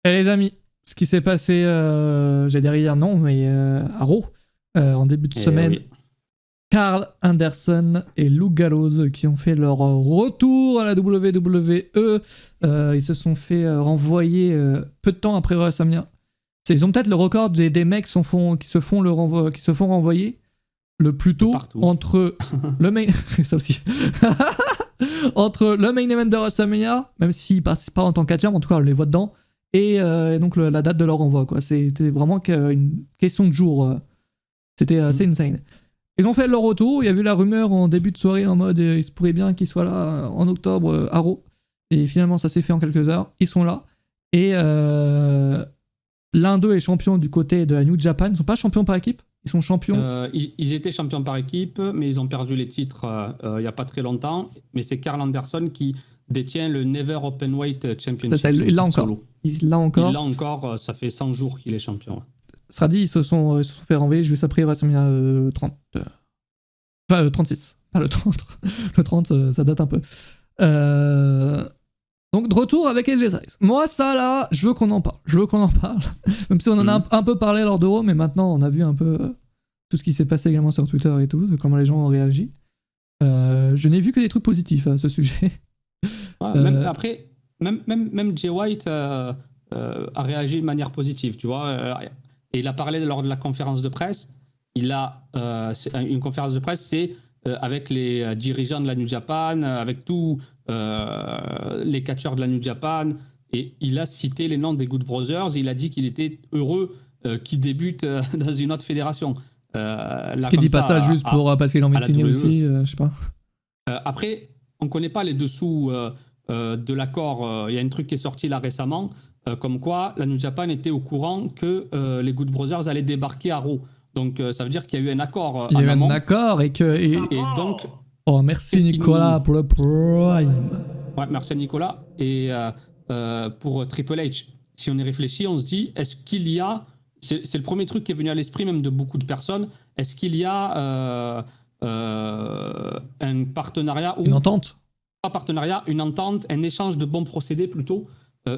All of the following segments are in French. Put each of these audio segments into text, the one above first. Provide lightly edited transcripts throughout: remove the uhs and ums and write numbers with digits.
Et les amis, ce qui s'est passé, j'allais dire hier, non, mais à Raw, en début de semaine, oui. Carl Anderson et Luke Gallows qui ont fait leur retour à la WWE. Ils se sont fait renvoyer peu de temps après WrestleMania. Ils ont peut-être le record des mecs qui se font renvoyer le plus tôt entre le main... ça aussi. entre le main event de WrestleMania, même s'ils participent pas en tant qu'agent, en tout cas on les voit dedans, et donc la date de leur renvoi, quoi. C'était vraiment une question de jour. C'était assez insane. Ils ont fait leur retour. Il y a eu la rumeur en début de soirée en mode il se pourrait bien qu'ils soient là en octobre à Raw. Et finalement, ça s'est fait en quelques heures. Ils sont là. Et l'un d'eux est champion du côté de la New Japan. Ils ne sont pas champions par équipe. Ils sont champions. Ils étaient champions par équipe, mais ils ont perdu les titres il n'y a pas très longtemps. Mais c'est Carl Anderson qui détient le Never Openweight Championship. Il l'a encore. Il l'a encore. Ça fait 100 jours qu'il est champion. Sera dit, ils se sont fait renvoyer juste après WrestleMania 30. Enfin, le 36. Pas le 30. Le 30, ça date un peu. Donc, de retour avec AJ Styles. Moi, ça, là, je veux qu'on en parle. Même si on en a un peu parlé lors de Raw, mais maintenant, on a vu un peu tout ce qui s'est passé également sur Twitter et tout, comment les gens ont réagi. Je n'ai vu que des trucs positifs à ce sujet. Ouais, après, même Jay White a réagi de manière positive, tu vois. Et il a parlé lors de la conférence de presse. Une conférence de presse, c'est avec les dirigeants de la New Japan, avec tous les catcheurs de la New Japan. Et il a cité les noms des Good Brothers. Il a dit qu'il était heureux qu'ils débutent dans une autre fédération. Est-ce qu'il dit pas ça juste parce qu'il a envie de signer aussi je sais pas. Après, on ne connaît pas les dessous de l'accord. Il y a un truc qui est sorti là récemment. Comme quoi la New Japan était au courant que les Good Brothers allaient débarquer à Raw. Donc ça veut dire qu'il y a eu un accord. Il y a eu un accord et que... Et donc... Oh, merci Nicolas pour le Prime. Ouais, merci Nicolas. Et pour Triple H, si on y réfléchit, on se dit, est-ce qu'il y a... C'est le premier truc qui est venu à l'esprit même de beaucoup de personnes. Est-ce qu'il y a un partenariat... Une entente. Pas partenariat, une entente, un échange de bons procédés plutôt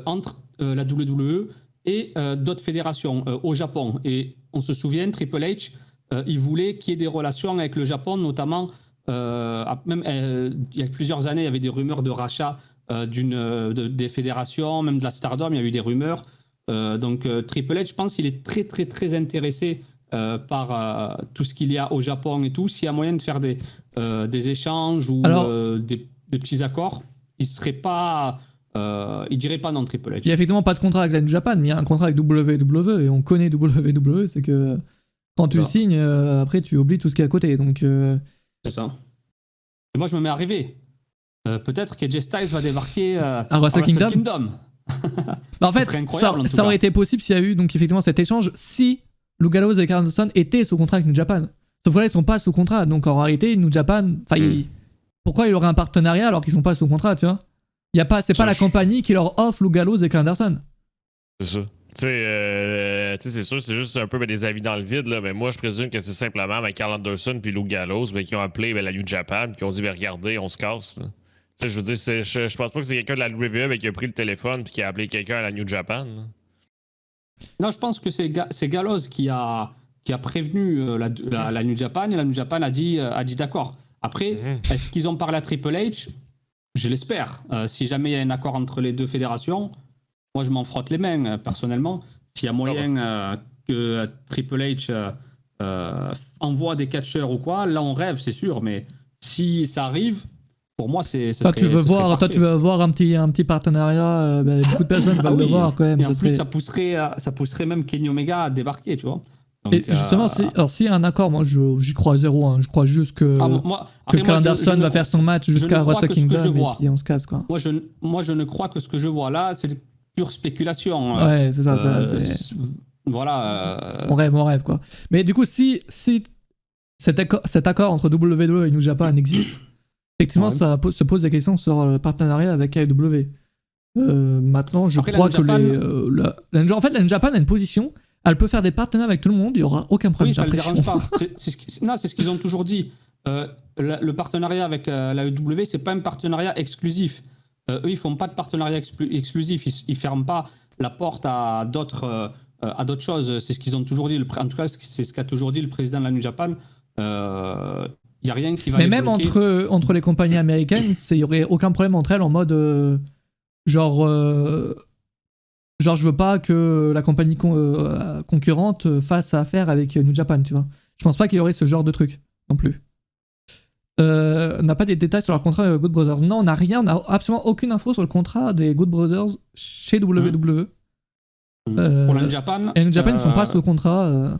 entre la WWE et d'autres fédérations au Japon. Et on se souvient, Triple H, il voulait qu'il y ait des relations avec le Japon, notamment, même il y a plusieurs années, il y avait des rumeurs de rachat des fédérations, même de la Stardom, il y a eu des rumeurs. Donc Triple H, je pense qu'il est très, très, très intéressé par tout ce qu'il y a au Japon et tout. S'il y a moyen de faire des échanges ou des petits accords, il serait pas... il dirait pas non Triple H. Il n'y a effectivement pas de contrat avec la New Japan, mais il y a un contrat avec WWE, et on connaît WWE, c'est que quand tu signes, après tu oublies tout ce qui est à côté. Donc, c'est ça. Et moi je me mets à rêver. Peut-être qu'AJ Styles va débarquer à Wrestle Kingdom. Bah, en fait, ça aurait été possible s'il y a eu donc effectivement cet échange si Luke Gallows et Carl Anderson étaient sous contrat avec New Japan. Sauf que là ils sont pas sous contrat, donc en réalité New Japan, pourquoi il aurait un partenariat alors qu'ils sont pas sous contrat, tu vois? C'est pas la compagnie qui leur offre Luke Gallows et Carl Anderson. C'est ça. Tu sais, c'est sûr, c'est juste un peu des avis dans le vide, là, mais moi, je présume que c'est simplement avec Carl Anderson puis Luke Gallows qui ont appelé la New Japan qui ont dit regardez, on se casse. Tu sais, je veux dire, je pense pas que c'est quelqu'un de la WWE qui a pris le téléphone puis qui a appelé quelqu'un à la New Japan. Là. Non, je pense que c'est Gallows qui a prévenu la New Japan et la New Japan a dit d'accord. Après, est-ce qu'ils ont parlé à Triple H? Je l'espère. Si jamais il y a un accord entre les deux fédérations, moi je m'en frotte les mains personnellement. S'il y a moyen que Triple H envoie des catcheurs ou quoi, là on rêve, c'est sûr. Mais si ça arrive, pour moi toi tu veux voir un petit partenariat. Beaucoup de personnes veulent le voir quand même. Et en plus ça pousserait même Kenny Omega à débarquer, tu vois. Donc, et justement, s'il y a un accord, moi j'y crois 0. Hein. Je crois juste que Carl Anderson va faire son match jusqu'à Wrestle Kingdom et puis on se casse, quoi. Moi je ne crois que ce que je vois là, c'est pure spéculation. Ouais, c'est ça. Voilà. On rêve, quoi. Mais du coup, si cet accord entre WWE et New Japan existe, effectivement, ça se pose des questions sur le partenariat avec AEW. Maintenant, je crois que la New Japan a une position. Elle peut faire des partenariats avec tout le monde, il n'y aura aucun problème. Oui, ça ne le dérange pas. C'est ce qu'ils ont toujours dit. Le partenariat avec la EW, ce n'est pas un partenariat exclusif. Eux, ils ne font pas de partenariat exclusif. Ils ne ferment pas la porte à d'autres choses. C'est ce qu'ils ont toujours dit. En tout cas, c'est ce qu'a toujours dit le président de la New Japan. Il n'y a rien qui va Mais les même bloquer. entre les compagnies américaines, il n'y aurait aucun problème entre elles en mode genre je veux pas que la compagnie concurrente fasse affaire avec New Japan, tu vois. Je pense pas qu'il y aurait ce genre de truc non plus. On n'a pas des détails sur leur contrat Good Brothers. Non, on n'a rien, on n'a absolument aucune info sur le contrat des Good Brothers chez WWE. Pour la New Japan, Et New Japan, ils sont pas sous contrat.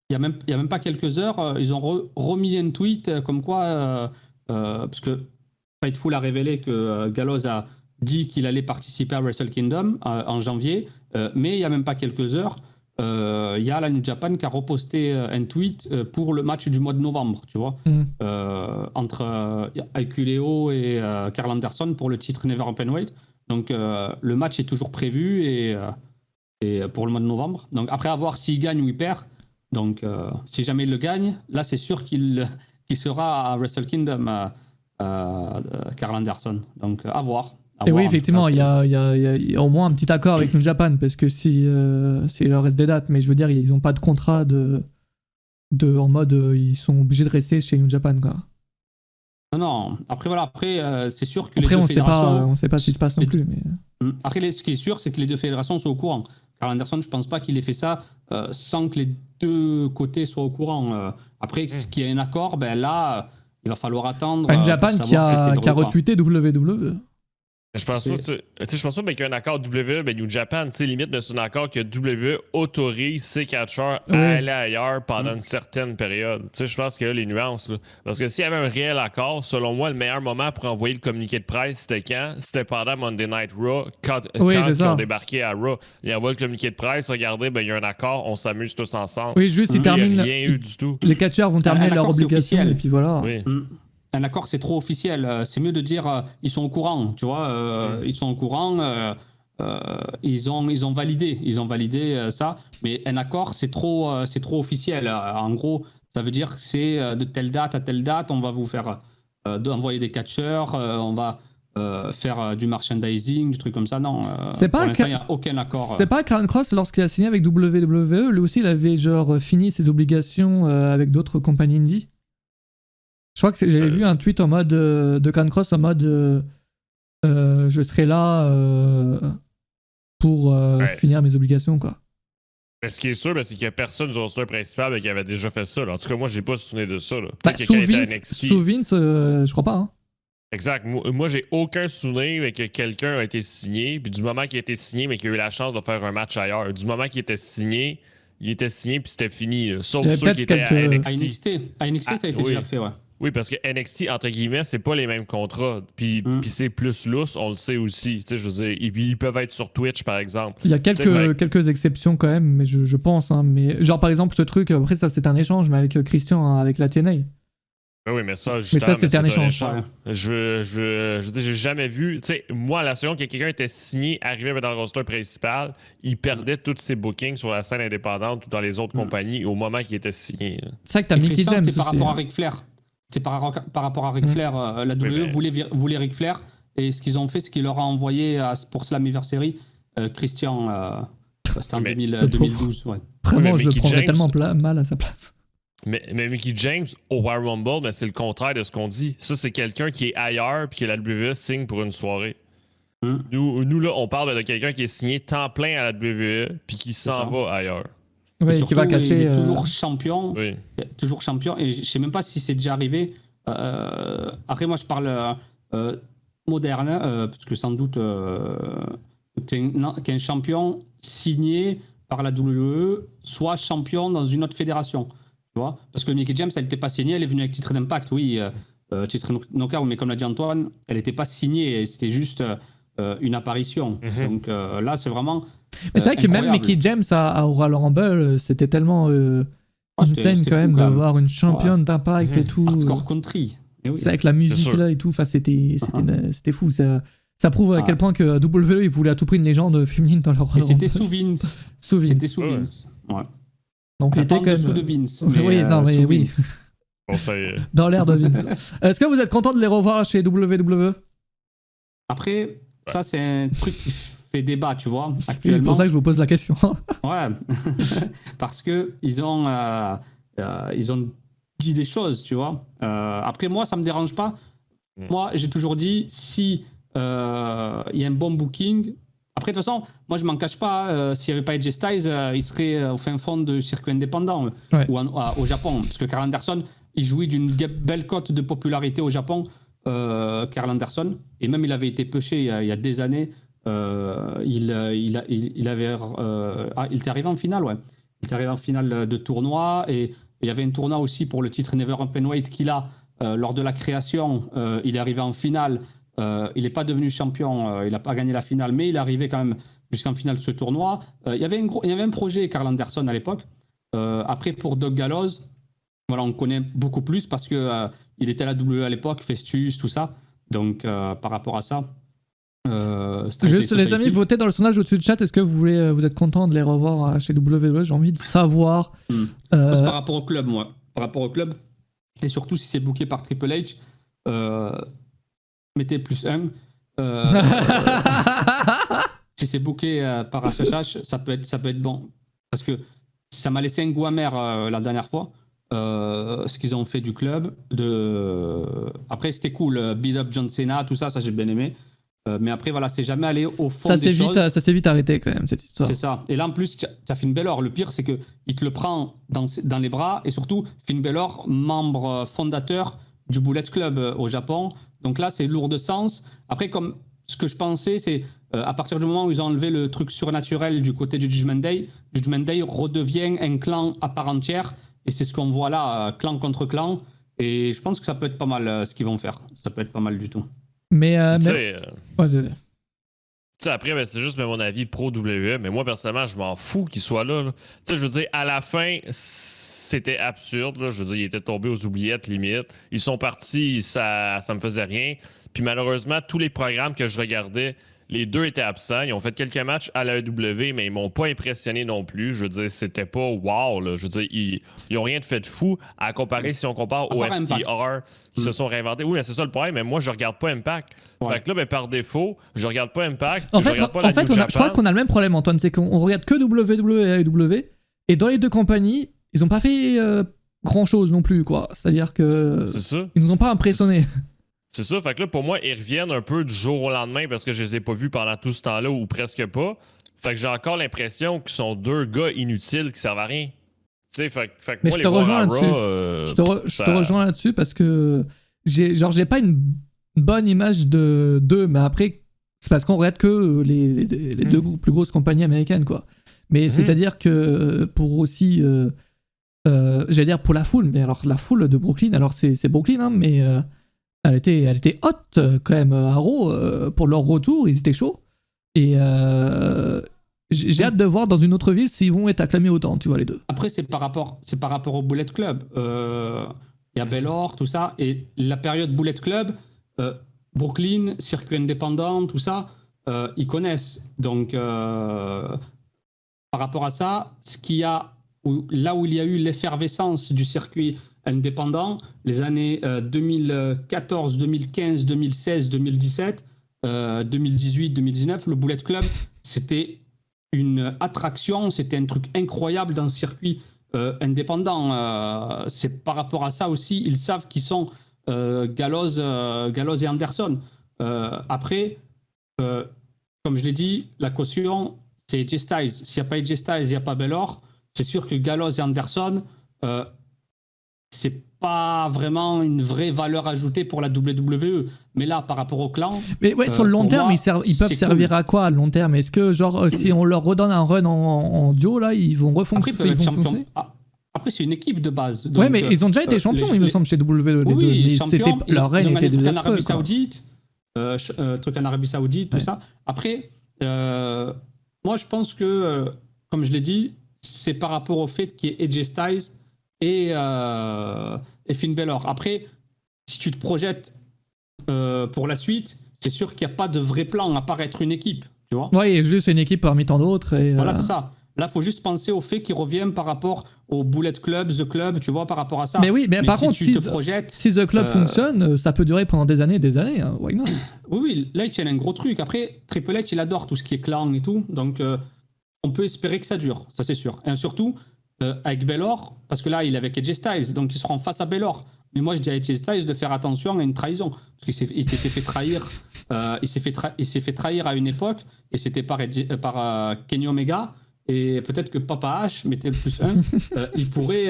Il y a même pas quelques heures, ils ont remis un tweet comme quoi, parce que Fightful a révélé que Gallows a dit qu'il allait participer à Wrestle Kingdom en janvier, mais il y a même pas quelques heures, il y a la New Japan qui a reposté un tweet pour le match du mois de novembre, tu vois, entre Hikuleo et Karl Anderson pour le titre Never Openweight. Donc le match est toujours prévu et pour le mois de novembre. Donc après, à voir s'il gagne ou il perd. Donc, si jamais il le gagne, là, c'est sûr qu'il sera à Wrestle Kingdom, Karl Anderson. Donc, à voir. Et oui, effectivement, il y a au moins un petit accord avec New Japan, parce que si il leur reste des dates, mais je veux dire, ils n'ont pas de contrat en mode ils sont obligés de rester chez New Japan, quoi. Non. Après, voilà. Après, c'est sûr que après, les deux fédérations... on sait pas ce qui se passe non plus. Mais... Après, ce qui est sûr, c'est que les deux fédérations sont au courant. Karl Anderson, je pense pas qu'il ait fait ça sans que les deux côtés soient au courant. Après, qu'il y ait un accord, ben là, il va falloir attendre. New Japan qui a retweeté WWE. Je pense pas, je pense pas qu'il y a un accord WWE, mais New Japan, limite, mais c'est un accord que WWE autorise ses catcheurs à aller ailleurs pendant une certaine période. Je pense qu'il y a les nuances. Là. Parce que s'il y avait un réel accord, selon moi, le meilleur moment pour envoyer le communiqué de presse, c'était quand? C'était pendant Monday Night Raw, quand ils ont débarqué à Raw. Ils envoient le communiqué de presse, regardez, il y a un accord, on s'amuse tous ensemble. Oui, juste ils terminent. Il n'y a rien eu du tout. Les catcheurs vont terminer leur obligation, et puis voilà. Oui. Un accord, c'est trop officiel. C'est mieux de dire ils sont au courant, tu vois. Ils sont au courant. Ils ont validé ça. Mais un accord, c'est trop officiel. En gros, ça veut dire que c'est de telle date à telle date, on va vous faire envoyer des catcheurs, on va faire du merchandising, du truc comme ça. Non. C'est pas il n'y a aucun accord. C'est pas Karl Cross, lorsqu'il a signé avec WWE, lui aussi, il avait fini ses obligations avec d'autres compagnies indie. Je crois que j'avais vu un tweet en mode de Karl Cross en mode je serai là pour finir mes obligations, quoi. Mais ce qui est sûr, c'est qu'il y a personne du roster principal qui avait déjà fait ça. Là. En tout cas, moi, j'ai pas souvenir de ça. Sous Vince, je crois pas. Hein. Exact. Moi, j'ai aucun souvenir que quelqu'un a été signé, puis du moment qu'il a été signé, mais qu'il a eu la chance de faire un match ailleurs. Du moment qu'il était signé, puis c'était fini. Là. Sauf ceux qui étaient à NXT. À NXT, ça a été déjà fait, ouais. Oui, parce que NXT, entre guillemets, c'est pas les mêmes contrats. Puis c'est plus lousse, on le sait aussi. Tu sais, je veux dire, ils peuvent être sur Twitch, par exemple. Il y a quelques exceptions quand même, mais je pense. Hein, mais genre, par exemple, ce truc, après, ça, c'est un échange, mais avec Christian, hein, avec la TNA. Oui, mais ça, justement, c'était un échange. Ouais. Je veux dire, j'ai jamais vu. Tu sais, moi, la seconde que quelqu'un était signé, arrivait dans le roster principal, il perdait tous ses bookings sur la scène indépendante ou dans les autres compagnies au moment qu'il était signé. C'est vrai que t'as Mickey James aussi. C'est par rapport à Ric Flair. C'est par rapport à Ric Flair. La WWE voulait Ric Flair. Et ce qu'ils ont fait, c'est qu'ils leur ont envoyé pour Slammiversary Christian. C'était en 2012. Ouais. Vraiment, je le prendrais tellement mal à sa place. Mais Mickey James, au Royal Rumble, c'est le contraire de ce qu'on dit. Ça, c'est quelqu'un qui est ailleurs puis que la WWE signe pour une soirée. Nous, là, on parle de quelqu'un qui est signé temps plein à la WWE puis qui s'en va ailleurs. Oui, qui va catcher. Il est toujours champion. Oui. Toujours champion. Et je sais même pas si c'est déjà arrivé. Après, moi, je parle moderne, parce que sans doute qu'un champion signé par la WWE soit champion dans une autre fédération. Tu vois, parce que Mickey James, elle n'était pas signée, elle est venue avec titre d'impact, oui, titre knockout, mais comme l'a dit Antoine, elle n'était pas signée, c'était juste une apparition. Donc là, c'est vraiment. Mais c'est vrai que même Mickey James à Royal Rumble, c'était tellement insane quand même d'avoir une championne d'impact et tout. Hardcore country. C'est avec la musique là et tout, enfin, c'était fou. Ça prouve à quel point que WWE ils voulaient à tout prix une légende féminine dans leur Royal Rumble. C'était sous Vince. C'était sous Vince. Ouais. Donc il était quand même dessous de Vince. Oui, non mais oui. Bon, ça dans l'air de Vince. Est-ce que vous êtes content de les revoir chez WWE? Après, ça c'est un truc qui fait débat, tu vois, C'est actuellement. pour ça que je vous pose la question. Ouais, parce que ils ont dit des choses, tu vois. Après, moi, ça me dérange pas. Moi, j'ai toujours dit, si il y a un bon booking. Après, de toute façon, moi, je m'en cache pas. S'il n'y avait pas AJ Styles, il serait au fin fond de circuit indépendant ou au Japon. Parce que Karl Anderson, il jouit d'une belle cote de popularité au Japon, Karl Anderson. Et même, il avait été pêché il y a des années. Il était arrivé en finale, ouais. Il était arrivé en finale de tournoi. Et il y avait un tournoi aussi pour le titre Never Openweight qu'il a lors de la création. Il est arrivé en finale. Il n'est pas devenu champion, il n'a pas gagné la finale, mais il est arrivé quand même jusqu'en finale de ce tournoi. Il y avait un projet, Karl Anderson, à l'époque. Après, pour Doug Gallows, voilà, on connaît beaucoup plus parce qu'il était à la WWE à l'époque, Festus, tout ça. Donc, par rapport à ça. Juste, les amis, votez dans le sondage au-dessus du chat. Est-ce que vous êtes content de les revoir chez WWE? J'ai envie de savoir. Moi, c'est par rapport au club, moi. Par rapport au club. Et surtout, si c'est booké par Triple H. Mettez +1. Si c'est booké par HHH, ça peut être bon. Parce que ça m'a laissé un goût amer la dernière fois. Ce qu'ils ont fait du club. Après, c'était cool. Beat Up John Cena, tout ça, j'ai bien aimé. Mais après, voilà, c'est jamais allé au fond des choses. Ça s'est vite arrêté quand même, cette histoire. C'est ça. Et là, en plus, tu as Finn Balor. Le pire, c'est qu'il te le prend dans les bras. Et surtout, Finn Balor, membre fondateur du Bullet Club au Japon. Donc là, c'est lourd de sens. Après, comme ce que je pensais, c'est à partir du moment où ils ont enlevé le truc surnaturel du côté du Judgment Day redevient un clan à part entière. Et c'est ce qu'on voit là, clan contre clan. Et je pense que ça peut être pas mal ce qu'ils vont faire. Ça peut être pas mal du tout. Mais Tu sais, après, ben, c'est juste mon avis pro-WWE, mais moi, personnellement, je m'en fous qu'il soit là. Tu sais, je veux dire, à la fin, c'était absurde. Là. Je veux dire, ils étaient tombés aux oubliettes, limite. Ils sont partis, ça me faisait rien. Puis malheureusement, tous les programmes que je regardais, les deux étaient absents. Ils ont fait quelques matchs à la AEW, mais ils m'ont pas impressionné non plus. Je veux dire, c'était pas wow. Là. Je veux dire, ils ont rien de fait de fou à comparer si on compare au FTR qui se sont réinventés. Oui, mais c'est ça le problème. Mais moi, je regarde pas Impact. Ouais. Fait que là, ben, par défaut, je regarde pas Impact. En fait, je crois qu'on a le même problème, Antoine. C'est qu'on regarde que WWE et AEW. Et dans les deux compagnies, ils ont pas fait grand chose non plus, quoi. C'est-à-dire que. C'est ça. Ils nous ont pas impressionnés. C'est ça, fait que là, pour moi, ils reviennent un peu du jour au lendemain parce que je les ai pas vus pendant tout ce temps-là ou presque pas. Fait que j'ai encore l'impression qu'ils sont deux gars inutiles qui servent à rien. Tu sais, fait que mais moi, je te rejoins là-dessus. Je te rejoins là-dessus parce que j'ai pas une bonne image d'eux, mais après, c'est parce qu'on regarde que les deux plus grosses compagnies américaines, quoi. Mais c'est-à-dire que pour aussi, j'allais dire pour la foule, mais alors la foule de Brooklyn, alors c'est Brooklyn, hein, mais elle était haute quand même à Raw pour leur retour, ils étaient chauds. Et j'ai hâte de voir dans une autre ville s'ils vont être acclamés autant, tu vois, les deux. Après, c'est par rapport au Bullet Club. Il y a Belor, tout ça. Et la période Bullet Club, Brooklyn, circuit indépendant, tout ça, ils connaissent. Donc, par rapport à ça, là où il y a eu l'effervescence du circuit indépendant, les années 2014, 2015, 2016, 2017, 2018, 2019, le Bullet Club, c'était une attraction, c'était un truc incroyable dans le circuit indépendant. C'est par rapport à ça aussi, ils savent qui sont Gallows et Anderson. Après, comme je l'ai dit, la caution, c'est AJ Styles. S'il n'y a pas AJ Styles, il n'y a pas Belor. C'est sûr que Gallows et Anderson, c'est pas vraiment une vraie valeur ajoutée pour la WWE. Mais là, par rapport au clan... Mais ouais, sur le long terme, moi, ils peuvent servir à quoi à long terme? Est-ce que, genre, si on leur redonne un run en duo, là, ils vont refonctionner? Après, c'est une équipe de base. Donc, ouais, mais ils ont déjà été champions, il me semble, chez WWE. Oui, mais leur règne était désastreux. Truc en Arabie Saoudite, tout ça. Après, moi, je pense que, comme je l'ai dit, c'est par rapport au fait qu'il y ait AJ Styles et Finn Balor. Après, si tu te projettes pour la suite, c'est sûr qu'il n'y a pas de vrai plan à part être une équipe. Tu vois, ouais, il y a juste une équipe parmi tant d'autres. Voilà, c'est ça. Là, il faut juste penser au fait qu'il revient par rapport au Bullet Club, The Club, tu vois, par rapport à ça. Mais oui, mais par contre, tu te projettes, si The Club fonctionne, ça peut durer pendant des années, hein. Why not? Oui, là, il tient un gros truc. Après, Triple H, il adore tout ce qui est clan et tout. Donc, on peut espérer que ça dure, ça c'est sûr. Et surtout, avec Baylor, parce que là, il est avec AJ Styles, donc ils seront face à Baylor. Mais moi, je dis à AJ Styles de faire attention à une trahison. Parce qu'il s'était fait trahir. Il s'est fait trahir à une époque, et c'était par Kenny Omega. Et peut-être que Papa H, mettez le +1, il pourrait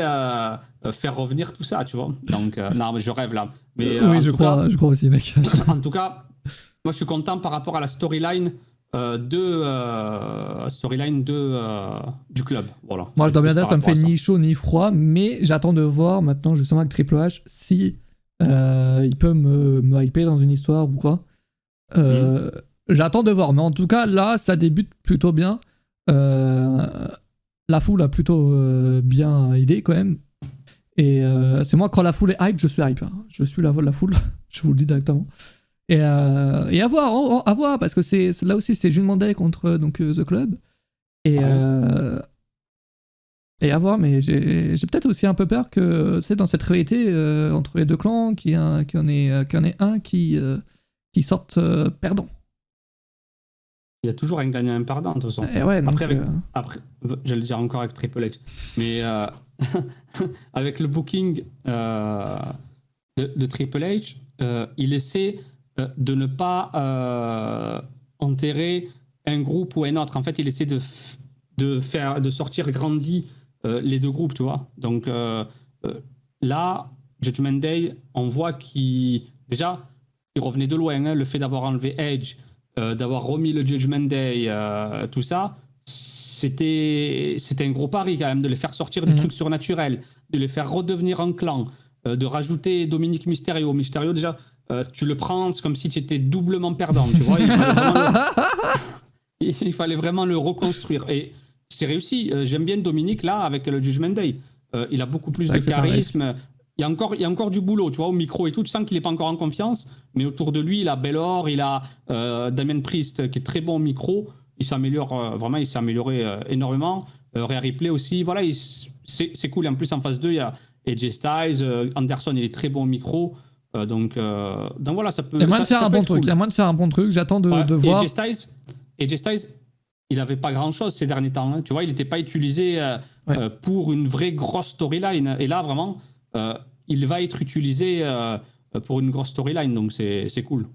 faire revenir tout ça, tu vois. Donc, non, mais je rêve là. Mais, oui, je crois aussi, mec. En tout cas, moi, je suis content par rapport à la storyline du club. Voilà. Moi, je dois bien dire, ça me fait ni chaud ni froid, mais j'attends de voir maintenant, justement, avec Triple H, si il peut me hyper dans une histoire ou quoi. J'attends de voir, mais en tout cas, là, ça débute plutôt bien. La foule a plutôt bien aidé quand même. Et c'est moi, quand la foule est hype, je suis hype. Hein. Je suis la foule, je vous le dis directement. Et à voir, parce que là aussi, c'est Judgment Day contre The Club. Et à voir, mais j'ai peut-être aussi un peu peur que, tu sais, dans cette rivalité entre les deux clans, qu'il y en ait un qui sorte perdant. Il y a toujours un gagnant et un perdant, de toute façon. Ouais, après, j'allais dire encore avec Triple H. Mais avec le booking de Triple H, il essaie de ne pas enterrer un groupe ou un autre. En fait, il essaie de sortir grandi les deux groupes, tu vois. Donc là, Judgment Day, on voit qu'il revenait de loin. Hein, le fait d'avoir enlevé Edge, d'avoir remis le Judgment Day, tout ça, c'était un gros pari quand même, de les faire sortir du truc surnaturel, de les faire redevenir un clan, de rajouter Dominique Mysterio. Mysterio, déjà, tu le prends, c'est comme si tu étais doublement perdant, tu vois. Il fallait vraiment le reconstruire. Et c'est réussi. J'aime bien Dominique, là, avec le Judgment Day. Il a beaucoup plus de charisme. Il y a encore du boulot, tu vois, au micro et tout. Tu sens qu'il n'est pas encore en confiance, mais autour de lui, il a Baylor, il a Damien Priest qui est très bon au micro. Il s'améliore, vraiment, il s'est amélioré énormément. Rhea Ripley aussi, voilà, c'est cool. Et en plus, en phase 2, il y a AJ Styles, Anderson, il est très bon au micro. Donc voilà, ça peut. Il y a moyen de faire un bon truc. Il y a moyen de faire un bon truc. J'attends de voir. AJ Styles, il n'avait pas grand-chose ces derniers temps. Hein. Tu vois, il n'était pas utilisé pour une vraie grosse storyline. Et là, vraiment, il va être utilisé pour une grosse storyline. Donc, c'est cool.